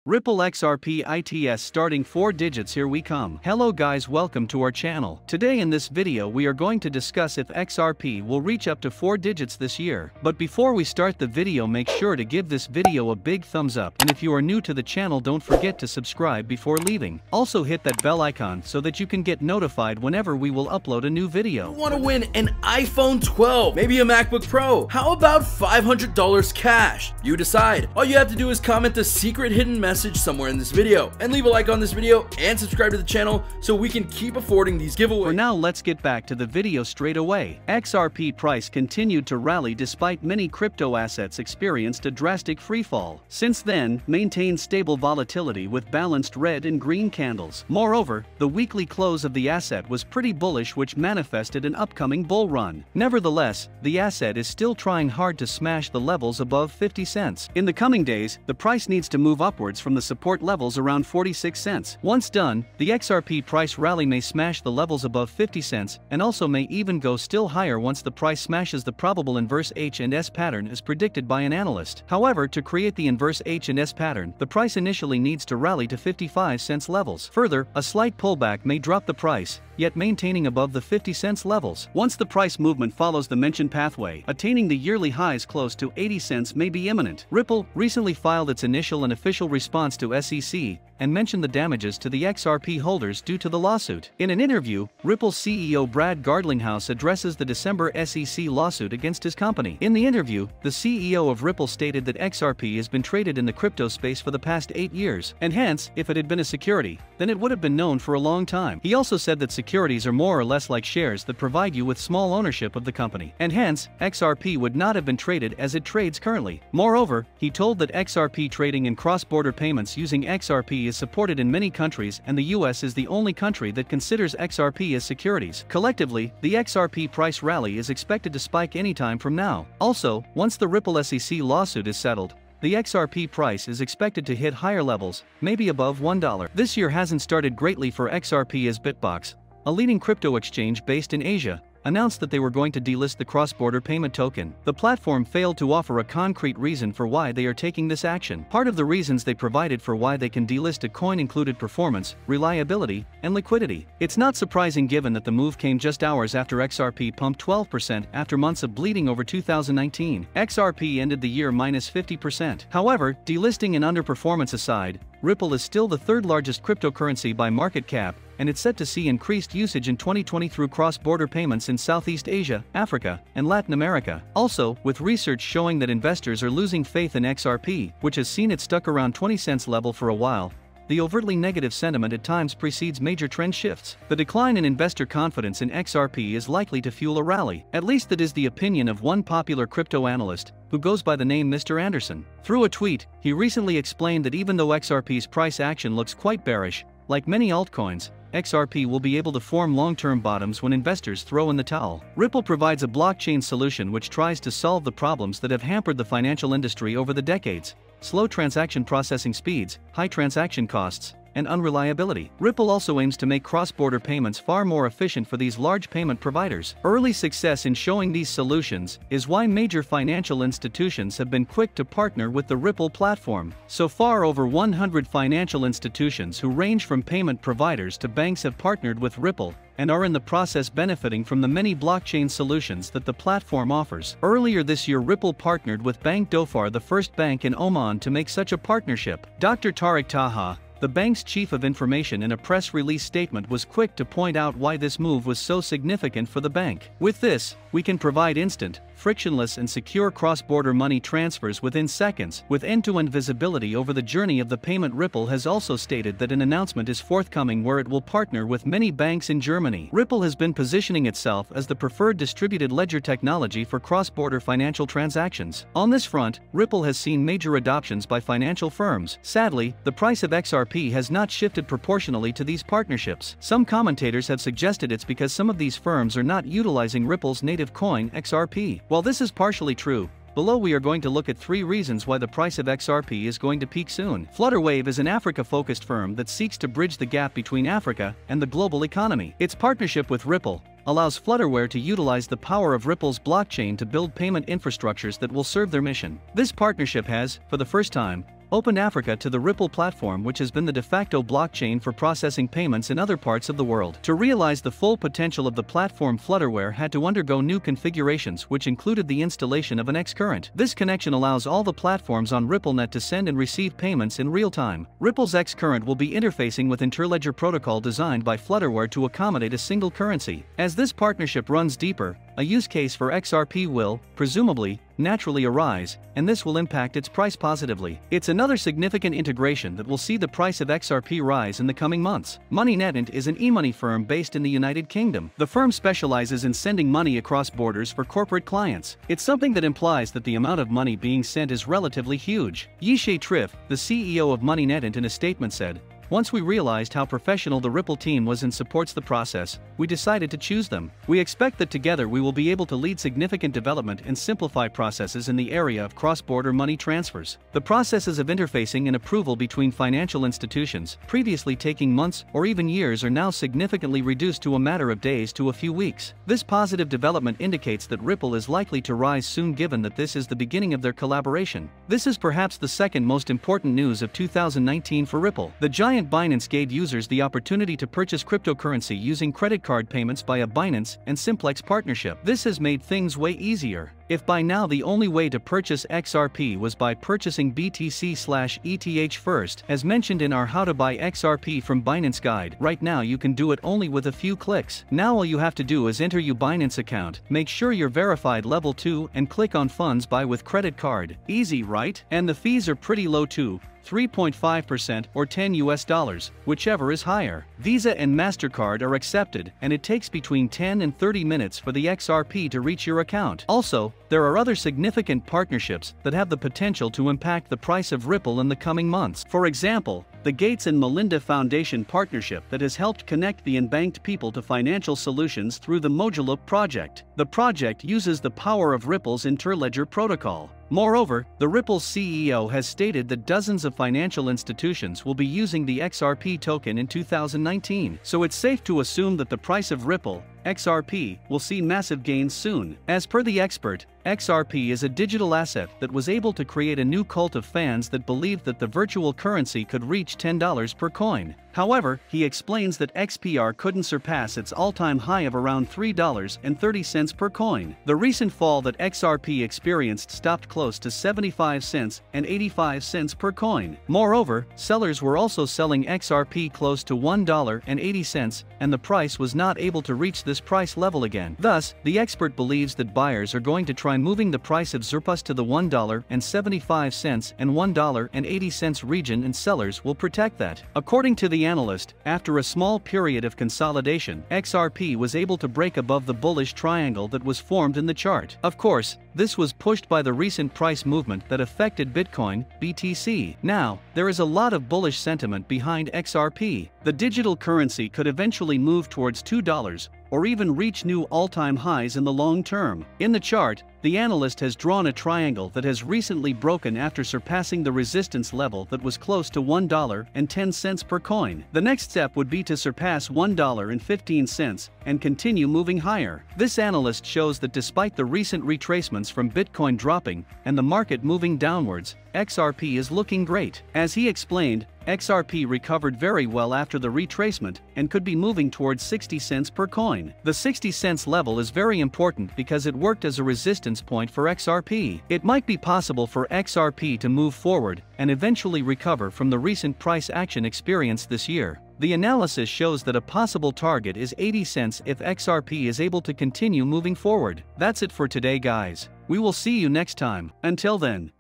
Ripple XRP ITS starting 4 digits, here we come. Hello guys, welcome to our channel. Today in this video we are going to discuss if XRP will reach up to 4 digits this year. But before we start the video, make sure to give this video a big thumbs up, and if you are new to the channel don't forget to subscribe before leaving. Also hit that bell icon so that you can get notified whenever we will upload a new video. You want to win an iPhone 12, maybe a MacBook Pro? How about $500 cash? You decide. All you have to do is comment the secret hidden message somewhere in this video and leave a like on this video and subscribe to the channel so we can keep affording these giveaways. For now, let's get back to the video straight away. XRP price continued to rally despite many crypto assets experienced a drastic freefall. Since then, maintained stable volatility with balanced red and green candles. Moreover, the weekly close of the asset was pretty bullish, which manifested an upcoming bull run. Nevertheless, the asset is still trying hard to smash the levels above 50 cents. In the coming days, the price needs to move upwards from the support levels around 46 cents. Once done, the XRP price rally may smash the levels above 50 cents and also may even go still higher once the price smashes the probable inverse H&S pattern as predicted by an analyst. However, to create the inverse H&S pattern, the price initially needs to rally to 55 cents levels. Further, a slight pullback may drop the price, yet maintaining above the 50 cents levels. Once the price movement follows the mentioned pathway, attaining the yearly highs close to 80 cents may be imminent. Ripple recently filed its initial and official response to SEC and mentioned the damages to the XRP holders due to the lawsuit. In an interview, Ripple's CEO Brad Gardlinghouse addresses the December SEC lawsuit against his company. In the interview, the CEO of Ripple stated that XRP has been traded in the crypto space for the past 8 years, and hence, if it had been a security, then it would have been known for a long time. He also said that securities are more or less like shares that provide you with small ownership of the company, and hence, XRP would not have been traded as it trades currently. Moreover, he told that XRP trading and cross-border payments using XRP is supported in many countries, and the US is the only country that considers XRP as securities. Collectively, the XRP price rally is expected to spike anytime from now. Also, once the Ripple SEC lawsuit is settled, the XRP price is expected to hit higher levels, maybe above $1. This year hasn't started greatly for XRP as Bitbox, a leading crypto exchange based in Asia, announced that they were going to delist the cross-border payment token. The platform failed to offer a concrete reason for why they are taking this action. Part of the reasons they provided for why they can delist a coin included performance, reliability, and liquidity. It's not surprising given that the move came just hours after XRP pumped 12% after months of bleeding over 2019. XRP ended the year minus 50%. However, delisting and underperformance aside, Ripple is still the third largest cryptocurrency by market cap, and it's set to see increased usage in 2020 through cross-border payments in Southeast Asia, Africa, and Latin America. Also, with research showing that investors are losing faith in XRP, which has seen it stuck around 20 cents level for a while, the overtly negative sentiment at times precedes major trend shifts. The decline in investor confidence in XRP is likely to fuel a rally. At least that is the opinion of one popular crypto analyst, who goes by the name Mr. Anderson. Through a tweet, he recently explained that even though XRP's price action looks quite bearish, like many altcoins, XRP will be able to form long-term bottoms when investors throw in the towel. Ripple provides a blockchain solution which tries to solve the problems that have hampered the financial industry over the decades: slow transaction processing speeds, high transaction costs, and unreliability. Ripple also aims to make cross-border payments far more efficient for these large payment providers. Early success in showing these solutions is why major financial institutions have been quick to partner with the Ripple platform. So far, over 100 financial institutions who range from payment providers to banks have partnered with Ripple and are in the process benefiting from the many blockchain solutions that the platform offers. Earlier this year, Ripple partnered with Bank Dhofar, the first bank in Oman to make such a partnership. Dr. Tariq Taha, the bank's chief of information, in a press release statement was quick to point out why this move was so significant for the bank. With this, we can provide instant, frictionless and secure cross-border money transfers within seconds, with end-to-end visibility over the journey of the payment. Ripple has also stated that an announcement is forthcoming where it will partner with many banks in Germany. Ripple has been positioning itself as the preferred distributed ledger technology for cross-border financial transactions. On this front, Ripple has seen major adoptions by financial firms. Sadly, the price of XRP has not shifted proportionally to these partnerships. Some commentators have suggested it's because some of these firms are not utilizing Ripple's native coin XRP. While this is partially true, below we are going to look at 3 reasons why the price of XRP is going to peak soon. Flutterwave is an Africa-focused firm that seeks to bridge the gap between Africa and the global economy. Its partnership with Ripple allows Flutterwave to utilize the power of Ripple's blockchain to build payment infrastructures that will serve their mission. This partnership has, for the first time, opened Africa to the Ripple platform, which has been the de facto blockchain for processing payments in other parts of the world. To realize the full potential of the platform, Flutterware had to undergo new configurations, which included the installation of an X-Current. This connection allows all the platforms on RippleNet to send and receive payments in real time. Ripple's X-Current will be interfacing with Interledger protocol designed by Flutterware to accommodate a single currency. As this partnership runs deeper, a use case for XRP will, presumably, naturally arise, and this will impact its price positively. It's another significant integration that will see the price of XRP rise in the coming months. MoneyNet is an e-money firm based in the United Kingdom. The firm specializes in sending money across borders for corporate clients. It's something that implies that the amount of money being sent is relatively huge. Yishay Triff, the CEO of MoneyNet, in a statement said, "Once we realized how professional the Ripple team was and supports the process, we decided to choose them. We expect that together we will be able to lead significant development and simplify processes in the area of cross-border money transfers. The processes of interfacing and approval between financial institutions, previously taking months or even years, are now significantly reduced to a matter of days to a few weeks. This positive development indicates that Ripple is likely to rise soon, given that this is the beginning of their collaboration. This is perhaps the second most important news of 2019 for Ripple. The giant Binance gave users the opportunity to purchase cryptocurrency using credit card payments by a Binance and Simplex partnership. This has made things way easier. If by now the only way to purchase XRP was by purchasing BTC/ETH first, as mentioned in our How to Buy XRP from Binance guide, right now you can do it only with a few clicks. Now all you have to do is enter your Binance account, make sure you're verified level 2, and click on Funds Buy with Credit Card. Easy, right? And the fees are pretty low too. 3.5% or $10, whichever is higher. Visa and MasterCard are accepted, and it takes between 10 and 30 minutes for the XRP to reach your account. Also, there are other significant partnerships that have the potential to impact the price of Ripple in the coming months. For example, the Gates and Melinda Foundation partnership that has helped connect the unbanked people to financial solutions through the Mojaloop project. The project uses the power of Ripple's Interledger protocol. Moreover, the Ripple's CEO has stated that dozens of financial institutions will be using the XRP token in 2019, so it's safe to assume that the price of Ripple, XRP, will see massive gains soon. As per the expert, XRP is a digital asset that was able to create a new cult of fans that believed that the virtual currency could reach $10 per coin. However, he explains that XPR couldn't surpass its all-time high of around $3.30 per coin. The recent fall that XRP experienced stopped close to 75 cents and 85 cents per coin. Moreover, sellers were also selling XRP close to $1.80, and the price was not able to reach this price level again. Thus, the expert believes that buyers are going to try moving the price of XRP to the $1.75 and $1.80 region, and sellers will protect that. According to the analyst, after a small period of consolidation, XRP was able to break above the bullish triangle that was formed in the chart. Of course, this was pushed by the recent price movement that affected Bitcoin, BTC. Now, there is a lot of bullish sentiment behind XRP. The digital currency could eventually move towards $2 or even reach new all-time highs in the long term. In the chart, the analyst has drawn a triangle that has recently broken after surpassing the resistance level that was close to $1.10 per coin. The next step would be to surpass $1.15 and continue moving higher. This analyst shows that despite the recent retracements from Bitcoin dropping and the market moving downwards, XRP is looking great. As he explained, XRP recovered very well after the retracement and could be moving towards 60 cents per coin. The 60 cents level is very important because it worked as a resistance point for XRP. It might be possible for XRP to move forward and eventually recover from the recent price action experienced this year. The analysis shows that a possible target is 80 cents if XRP is able to continue moving forward. That's it for today, guys. We will see you next time. Until then.